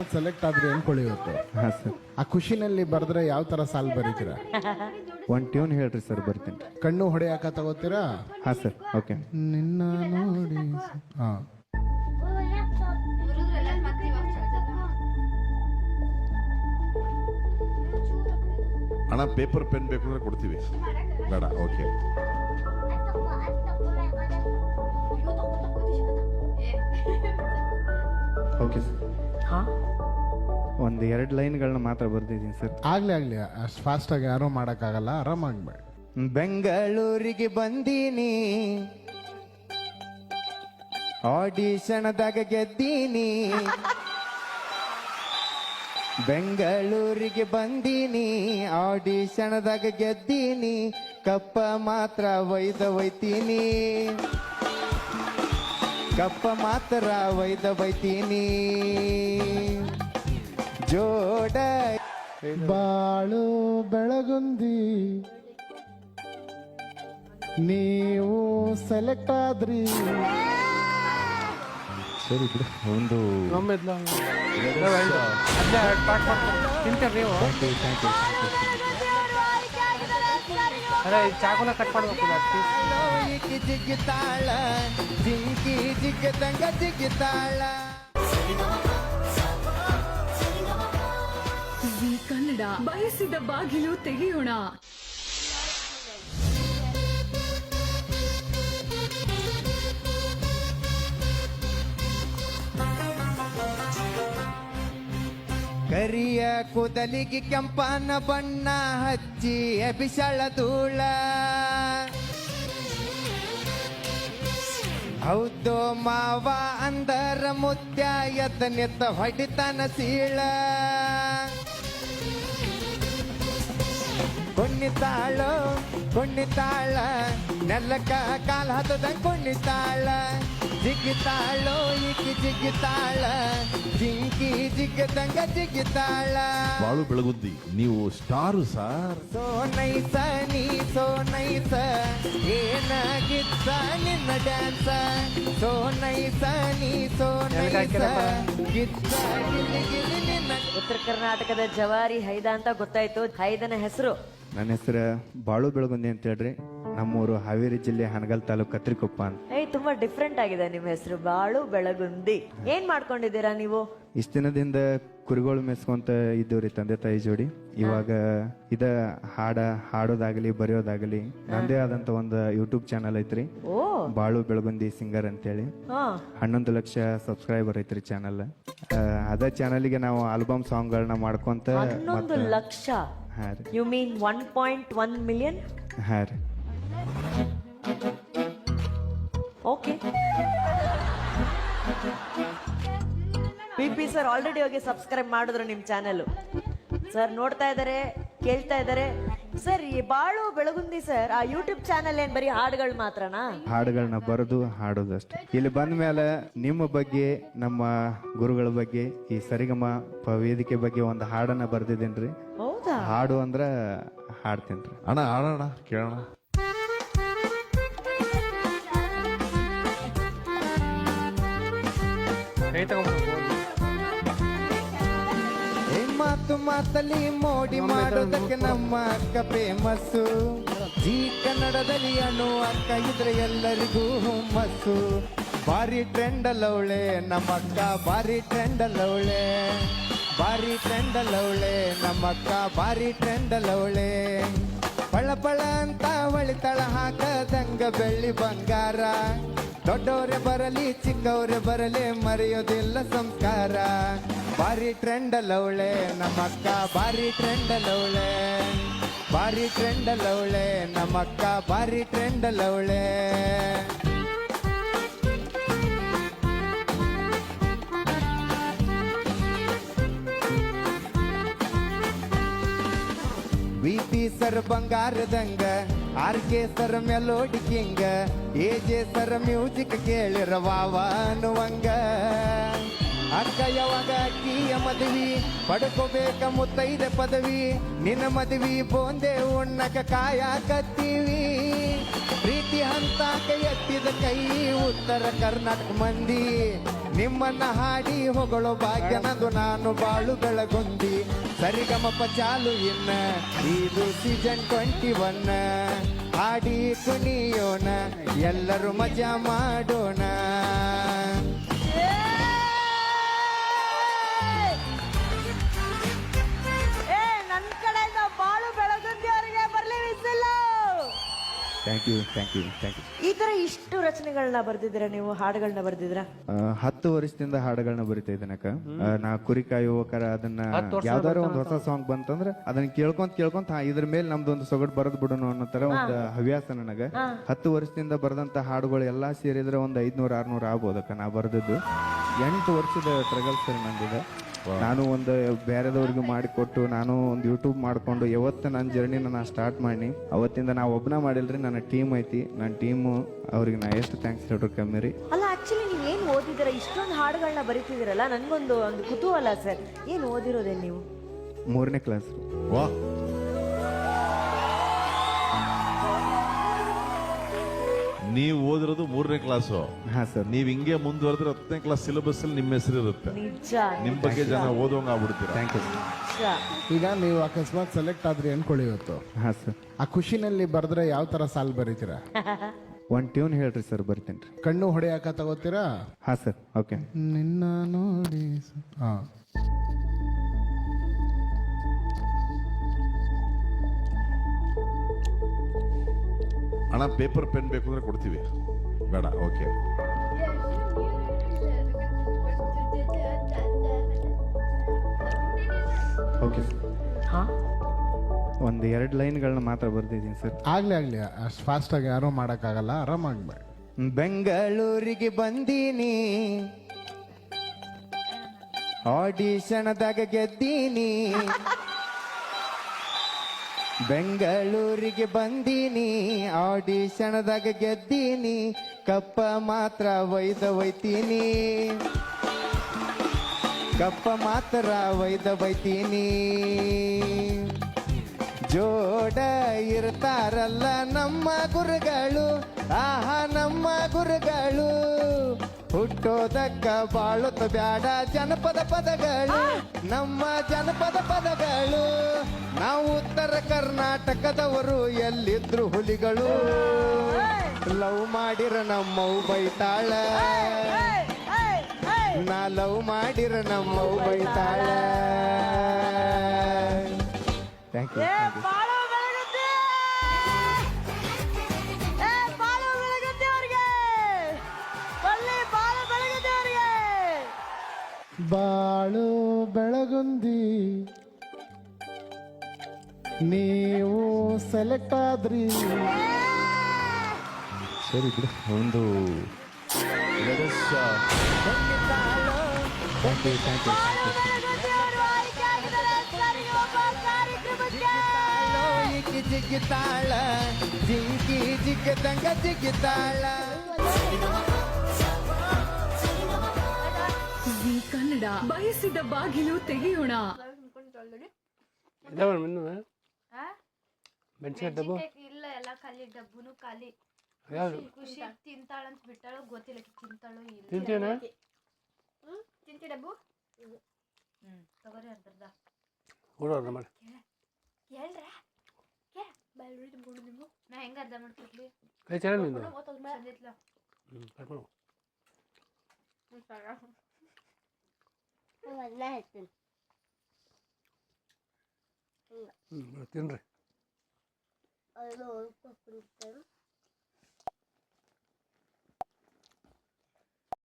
ಇವತ್ತು ಸೆಲೆಕ್ಟ್ ಆದ್ರಿ ಅನ್ಕೊಳ್ಳಿ ಇವತ್ತು. ಹಾಂ ಸರ್. ಆ ಖುಷಿನಲ್ಲಿ ಬರೆದ್ರೆ ಯಾವ ತರ ಸಾಲ್ ಬರೀತೀರಾ? ಒಂದು ಟ್ಯೂನ್ ಹೇಳ್ರಿ ಸರ್, ಬರ್ತೀನಿ. ಕಣ್ಣು ಹೊಡೆಯಾಕ ತಗೋತೀರಾ? ಹಾಂ ಸರ್, ಓಕೆ. ನಿನ್ನ ನೋಡಿ. ಹಾ, ಅಣ್ಣ ಪೇಪರ್ ಪೆನ್ ಬೇಕು ಅಂದ್ರೆ ಕೊಡ್ತೀವಿ. ಬೇಡ, ಓಕೆ. Okay sir. ಒಂದು 2 ಲೈನ್ಗಳನ್ನ ಮಾತ್ರ ಬರ್ದಿದ್ದೀನಿ ಸರ್. ಆಗ್ಲಿ ಅಷ್ಟು ಫಾಸ್ಟ್ ಆಗಿ ಯಾರೂ ಮಾಡಕ್ಕಾಗಲ್ಲ, ಆರಾಮಾಗ್ಬೇಡಿ. ಬೆಂಗಳೂರಿಗೆ ಬಂದೀನಿ, ಆಡಿಷನ್ದಾಗ ಗೆದ್ದೀನಿ. ಬೆಂಗಳೂರಿಗೆ ಬಂದೀನಿ, ಆಡಿಷನ್ದಾಗ ಗೆದ್ದೀನಿ. ಕಪ್ಪ ಮಾತ್ರ ಒಯ್ತೀನಿ, ಕಪ್ಪ ಮಾತ್ರ ಒಯ್ತೀನಿ. ಜೋಡ ಬಾಳು ಬೆಳಗುಂದಿ, ನೀವು ಸೆಲೆಕ್ಟ್ ಆದ್ರಿ. ಸರಿ ಬಿಡು. ಒಂದು ಚಾಕುನ ಕಟ್ ಮಾಡ್ಬೇಕು. ಜಿಗ್ಗಿತಾಳ ಜಿಂಕಿ ಜಿಗ್ಗದಂಗ ಜಿಗ್ಗಿತಾಳ. ಜೀ ಕನ್ನಡ ಬಯಸಿದ ಬಾಗಿಲು ತೆಗೆಯೋಣ. ಕರಿಯ ಕೂದಲಿಗೆ ಕೆಂಪನ ಬಣ್ಣ ಹಚ್ಚಿ ಅಭಿಷಳ ಧೂಳ. ಹೌದು ಮಾವ ಅಂದರ ಮುತ್ಯ ಎತ್ತ ಹೊಡಿತನ ಸೀಳ. ಕುಣ್ಣಿತಾಳ ನೆಲ್ಲಕ್ಕ ಕಾಲ ಹತ್ತದಂಗ ಕುಣ್ಣಿತಾಳ. ಜಿಗ್ಗಿತಾಳೋ ಈಕಿ ಜಿಗ್ಗಿತಾಳ, ಜಿಂಕಿ ಜಿಗ್ಗದಂಗ ಜಿಗ್ಗಿತಾಳ. ಬಾಳು ಬೆಳಗುದ್ದಿ, ನೀವು ಸ್ಟಾರು ಸಾರ್. ಸೋನೈಸ ನೀ ಸೋನೈಸ, ಏನಾಗಿತ್ತ ನಿನ್ನ ಡ್ಯಾನ್ಸ. ಸೋನೈಸ ನೀ ಸೋನೈಸ, ಗಿತ್ತ ಗಿಲಿ ಗಿಲಿ ನಿನ್ನ. ಉತ್ತರ ಕರ್ನಾಟಕದ ಜವಾರಿ ಹೈದ ಅಂತ ಗೊತ್ತಾಯ್ತು. ಹೈದನ ಹೆಸರು? ನನ್ನ ಹೆಸರು ಬಾಳು ಬೆಳಗುಂದಿ ಅಂತ ಹೇಳ್ರಿ. ನಮ್ಮೂರು ಹಾವೇರಿ ಜಿಲ್ಲೆ ಹನಗಲ್ ತಾಲೂಕು ಕತ್ರಿಕೊಪ್ಪ ಅಂತ. ತುಂಬಾ ಡಿಫ್ರೆಂಟ್ ಆಗಿದೆ ನಿಮ್ಮ ಹೆಸರು, ಬಾಳು ಬೆಳಗುಂದಿ. ಏನ್ ಮಾಡ್ಕೊಂಡಿದ್ದೀರಾ ನೀವು? ಇಷ್ಟ ದಿನದಿಂದ ಕುರಿಗಳು ಮೆಸ್ಕೊಂತ ಇದ್ದವ್ರಿ ತಂದೆ ತಾಯಿ ಜೋಡಿ. ಇವಾಗ ಹಾಡೋದಾಗಲಿ ಬರೆಯೋದಾಗಲಿ ನಂದೇ ಆದಂತ ಒಂದು ಯೂಟ್ಯೂಬ್ ಚಾನಲ್ ಐತ್ರಿ, ಬಾಳು ಬೆಳಗುಂದಿ ಸಿಂಗರ್ ಅಂತೇಳಿ. 11 ಲಕ್ಷ ಸಬ್ಸ್ಕ್ರೈಬರ್ ಐತ್ರಿ ಚಾನಲ್. ಅದ ಚಾನಲ್ಗೆ ನಾವು ಆಲ್ಬಮ್ ಸಾಂಗ್ ಗಳನ್ನ ಮಾಡ್ಕೊಂತ. 11 ಲಕ್ಷ? You mean 1.1 million? ಹಾ ರೀ. ಓಕೆ. ಪಿ ಸರ್ ಆಲ್ರೆಡಿ ಹೋಗಿ ಸಬ್ಸ್ಕ್ರೈಬ್ ಮಾಡಿದ್ರು ನಿಮ್ ಚಾನೆಲ್. ಸರ್ ನೋಡ್ತಾ ಇದಾರೆ, ಕೇಳ್ತಾ ಇದಾರೆ. ಸರ್ ಈ ಬಾಳು ಬೆಳಗುಂದಿ ಸರ್ ಆ ಯೂಟ್ಯೂಬ್ ಚಾನೆಲ್ ಏನ್ ಬರೀ ಹಾಡುಗಳು ಮಾತ್ರನಾ? ಹಾಡುಗಳನ್ನ ಬರೆದು ಹಾಡೋದಷ್ಟೇ. ಇಲ್ಲಿ ಬಂದ ಮೇಲೆ ನಿಮ್ಮ ಬಗ್ಗೆ, ನಮ್ಮ ಗುರುಗಳ ಬಗ್ಗೆ, ಈ ಸರಿಗಮ ವೇದಿಕೆ ಬಗ್ಗೆ ಒಂದು ಹಾಡನ್ನ ಬರ್ದಿದ್ದೇನ್ರಿ. ಹೌದಾ? ಹಾಡು ಅಂದ್ರ ಹಾಡ್ತೇನ್ರಿ. ಅಣ್ಣ ಆಡೋಣ, ಕೇಳೋಣ. ಮಾತು ಮಾತಲ್ಲಿ ಮೋಡಿ ಮಾಡೋದಕ್ಕೆ ನಮ್ಮ ಅಕ್ಕ ಫೇಮಸ್ಸು. ಜೀ ಕನ್ನಡದಲ್ಲಿ ಅನು ಅಕ್ಕ ಇದ್ರೆ ಎಲ್ಲರಿಗೂ ಹುಮ್ಮಸ್ಸು. ಭಾರಿ ಟ್ರೆಂಡ್ ಅಲ್ಲವಳೆ ನಮ್ಮ ಅಕ್ಕ, ಭಾರಿ ಟ್ರೆಂಡ್ ಅಲ್ಲವಳೆ, ಭಾರಿ ಟ್ರೆಂಡ್ ಅಲ್ಲವಳೆ ನಮ್ಮ ಅಕ್ಕ, ಭಾರಿ ಟ್ರೆಂಡ್ ಅಲ್ಲವಳೆ. ಪಳ ಪಳ ಅಂತ ಹೊಳಿತಳ ಹಾಕದಂಗ ಬೆಳ್ಳಿ ಬಂಗಾರ. ದೊಡ್ಡವರೇ ಬರಲಿ ಚಿಕ್ಕವರೇ ಬರಲಿ ಮರೆಯೋದಿಲ್ಲ ಸಂಸ್ಕಾರ. ಭಾರಿ ಟ್ರೆಂಡ್ ಅಲ್ಲವಳೆ ನಮ್ಮ ಅಕ್ಕ, ಭಾರಿ ಟ್ರೆಂಡ್ ಅಲ್ಲವಳೆ, ಭಾರಿ ಟ್ರೆಂಡ್ ಅಲ್ಲವಳೆ ನಮ್ಮ ಅಕ್ಕ, ಭಾರಿ ಟ್ರೆಂಡ್ ಅಲ್ಲವಳೆ. ವಿಪಿ ಸರ್ ಬಂಗಾರದಂಗ, ಆರ್ಕೆ ಸರ್ ಮೆಲೋಡಿ ಕಿಂಗ, ಎಜೆ ಸರ್ ಮ್ಯೂಸಿಕ್ ಕೇಳಿರವಾವ ಅನ್ನುವಂಗ. ಅಕ್ಕ ಯಾವಾಗ ಅಕ್ಕಿಯ ಮದುವೆ ಪಡ್ಕೋಬೇಕ ಮುತ್ತೈದೆ ಪದವಿ. ನಿನ್ನ ಮದುವೆ ಬೋಂದೆ ಉಣ್ಣಕ ಕಾಯಕತ್ತೀವಿ. ಪ್ರೀತಿ ಹಂತಾಕ ಎತ್ತಿದ ಕೈ ಉತ್ತರ ಕರ್ನಾಟಕ ಮಂದಿ ನಿಮ್ಮನ್ನ ಹಾಡಿ ಹೊಗಳೋ ಭಾಗ್ಯ ನಂದು ನಾನು ಬಾಳು ಬೆಳಗುಂದಿ ಸರಿಗಮಪ ಚಾಲು ಇನ್ನ ಇದು ಸೀಸನ್ 21 ಹಾಡಿ ಕುಣಿಯೋಣ ಎಲ್ಲರೂ ಮಜಾ ಮಾಡೋಣ ನನ್ನ ಕಡೆಯಿಂದ ಬಾಳು ಬೆಳಗುಂದಿ ಅವರಿಗೆ ಬರ್ಲಿ ವಿಸಿಲ್. ಥ್ಯಾಂಕ್ ಯು ಈ ತರ ಇಷ್ಟು ರಚನೆಗಳನ್ನ ಬರ್ದಿದ್ದೀರಾ ನೀವು, ಹಾಡುಗಳನ್ನ ಬರ್ದಿದ್ದೀರಾ? 10 ವರ್ಷದಿಂದ ಹಾಡುಗಳನ್ನ ಬರಿತಾ ಇದ್ದೇನಕ್ಕ. ನಾ ಕುರಿ ಕಾಯುವಕರ ಅದನ್ನ ಯಾವ್ದಾರ ಒಂದು ಹೊಸ ಸಾಂಗ್ ಬಂತಂದ್ರ ಅದನ್ನ ಕೇಳ್ಕೊಂತ ಇದ್ರ ಮೇಲೆ ನಮ್ದು ಒಂದು ಸೊಗಡು ಬರದ್ ಬಿಡೋಣ ಅನ್ನೋ ತರ ಒಂದು ಹವ್ಯಾಸ ನನಗ. 10 ವರ್ಷದಿಂದ ಬರೆದಂತ ಹಾಡುಗಳು ಎಲ್ಲಾ ಸೇರಿದ್ರೆ ಒಂದು 500-600 ಆಗ್ಬೋದಕ್ಕ. ನಾ ಬರ್ದದ್ದು 8 ವರ್ಷದ ಟ್ರಗಲ್ ಸರ್ ನಂದಿದೆ. ನಾನು ಒಂದು ಬೇರೆದವ್ರಿಗೆ ಮಾಡಿಕೊಟ್ಟು ನಾನು ಒಂದು ಯೂಟ್ಯೂಬ್ ಮಾಡ್ಕೊಂಡು ಯಾವತ್ತು ನನ್ನ ಜರ್ನಿನ ನಾ ಸ್ಟಾರ್ಟ್ ಮಾಡಿ ಅವತ್ತಿಂದ ನಾ ಒಬ್ಬನ ಮಾಡಿಲ್ರಿ, ನನ್ನ ಟೀಮ್ ಐತಿ. ನನ್ನ ಟೀಮು ಅವ್ರಿಗೆ ನಾ ಎಷ್ಟು ಥ್ಯಾಂಕ್ಸ್ ಹೇಳ್ರು ಕಮ್ಮಿ ರೀ. ಅಲ್ಲ ಆಕ್ಚುಲಿ ನೀವು ಏನು ಓದಿದ್ದೀರಾ? ಇಷ್ಟೊಂದು ಹಾಡುಗಳನ್ನ ಬರೀತಿದ್ದೀರಲ್ಲ, ನನ್ಗೊಂದು ಕುತೂಹಲ ಸರ್. ಏನು ಓದಿರೋದೇನು ನೀವು? 3ನೇ ಕ್ಲಾಸ್. ವಾ, ನೀವು ಓದಿರೋದು 3ನೇ ಕ್ಲಾಸು. ಹಾ ಸರ್. ನೀವ್ ಹಿಂಗೆ ಮುಂದುವರೆದ್ರೆ 10ನೇ ಕ್ಲಾಸ್ ಸಿಲೆಬಸ್ ಅಲ್ಲಿ ನಿಮ್ಮ ಹೆಸರು ಇರುತ್ತೆ. ನಿಜ ನಿಮ್ ಬಗ್ಗೆ ಜನ ಓದೋಂಗ ಆಗ್ಬಿಡ್ತೀರಾ. Thank you. ನಿಜ. ಈಗ ನೀವು ಅಕಸ್ಮಾತ್ ಸೆಲೆಕ್ಟ್ ಆದ್ರಿ ಅನ್ಕೊಳ್ಳಿ ಇವತ್ತು, ಹಾ ಸರ್. ಆ ಖುಷಿನಲ್ಲಿ ಬರೆದ್ರೆ ಯಾವ ತರ ಸಾಲ್ ಬರೀತೀರಾ? ಒಂದು ಟ್ಯೂನ್ ಹೇಳ್ರಿ ಸರ್, ಬರ್ತೀನಿ ರೀ. ಕಣ್ಣು ಹೊಡೆಯಾಕ ತಗೋತೀರಾ? ಹಾ ಸರ್. ಓಕೆ. ನಿನ್ನ ನೋಡಿ ಹಾ ಅಣ್ಣ ಪೇಪರ್ ಪೆನ್ ಬೇಕು ಅಂದ್ರೆ ಕೊಡ್ತೀವಿ. ಬೇಡ? ಓಕೆ. ಓಕೆ. ಹಾ ಒಂದು 2 ಲೈನ್ಗಳನ್ನ ಮಾತ್ರ ಬರ್ದಿದ್ದೀನಿ ಸರ್. ಆಗ್ಲಿ ಅಷ್ಟು ಫಾಸ್ಟ್ ಆಗಿ ಯಾರು ಮಾಡಕ್ಕಾಗಲ್ಲ, ಆರಾಮಾಗ್ಬೇಡಿ. ಬೆಂಗಳೂರಿಗೆ ಬಂದೀನಿ, ಆಡಿಷನ್ದಾಗ ಗೆದ್ದೀನಿ. ಬೆಂಗಳೂರಿಗೆ ಬಂದೀನಿ, ಆಡಿಷನ್ದಾಗ ಗೆದ್ದೀನಿ. ಕಪ್ಪ ಮಾತ್ರ ಒಯ್ತೀನಿ, ಕಪ್ಪ ಮಾತ್ರ ಒಯ್ತೀನಿ. ಜೋಡ ಇರ್ತಾರಲ್ಲ ನಮ್ಮ ಗುರುಗಳು, ಆಹಾ ನಮ್ಮ ಗುರುಗಳು. ಹುಟ್ಟೋದಕ್ಕ ಬಾಳುತ್ತ ಬ್ಯಾಡ ಜನಪದ ಪದಗಳು, ನಮ್ಮ ಜನಪದ ಪದಗಳು. ನಾವು ಉತ್ತರ ಕರ್ನಾಟಕದವರು, ಎಲ್ಲಿದ್ರು ಹುಲಿಗಳು. ಲವ್ ಮಾಡಿರ ನಮ್ಮವು ಬೈತಾಳ, ನಾ ಲವ್ ಮಾಡಿರ ನಮ್ಮವು ಬೈತಾಳ. Thank you. ಬಾಳು ಬೆಳಗುಂದಿ, ಬಾಳು ಬೆಳಗುಂದಿ ಅವ್ರಿಗೆ ಬರ್ಲಿ, ಬಾಳು ಬೆಳಗುಂದಿ ಅವ್ರಿಗೆ. ಬಾಳು ಬೆಳಗುಂದಿ ನೀವು ಸೆಲೆಕ್ಟ್ ಆದ್ರಿ. ಸರಿ ಬಿಡು. ಒಂದು ಜಿಗ್ಗಿತಾಳ, ಜಿಂಕಿ ಜಿಗ್ಗದಂಗ ಜಿಗ್ಗಿತಾಳ. ಜೀ ಕನ್ನಡ ಬಯಸಿದ ಬಾಗಿಲು ತೆಗೆಯೋಣ. ಇಲ್ಲ ಎಲ್ಲ ಖಾಲಿ, ಡಬ್ಬುನು ಖಾಲಿ. ಖುಷಿ ತಿಂತಾಳಂತ ಬಿಟ್ಟಾಳು, ಗೊತ್ತಿಲ್ಲ ತಿಂತಾಳು ಇಲ್ಲ. ತಿಂತಿ ಡಬ್ಬು ತಗೋರಿ ಅರ್ಧರ್ಧ ಹೇಳ್ರ ಬೆಳ್ಳುಳ್ಳಿ ತುಂಬಿಕೊಂಡು ನೀವು ನಾ ಹೆಂಗ ಅರ್ಧ ಮಾಡ್ಕೊಡ್ಲಿ? ತಿನ್ರಿ.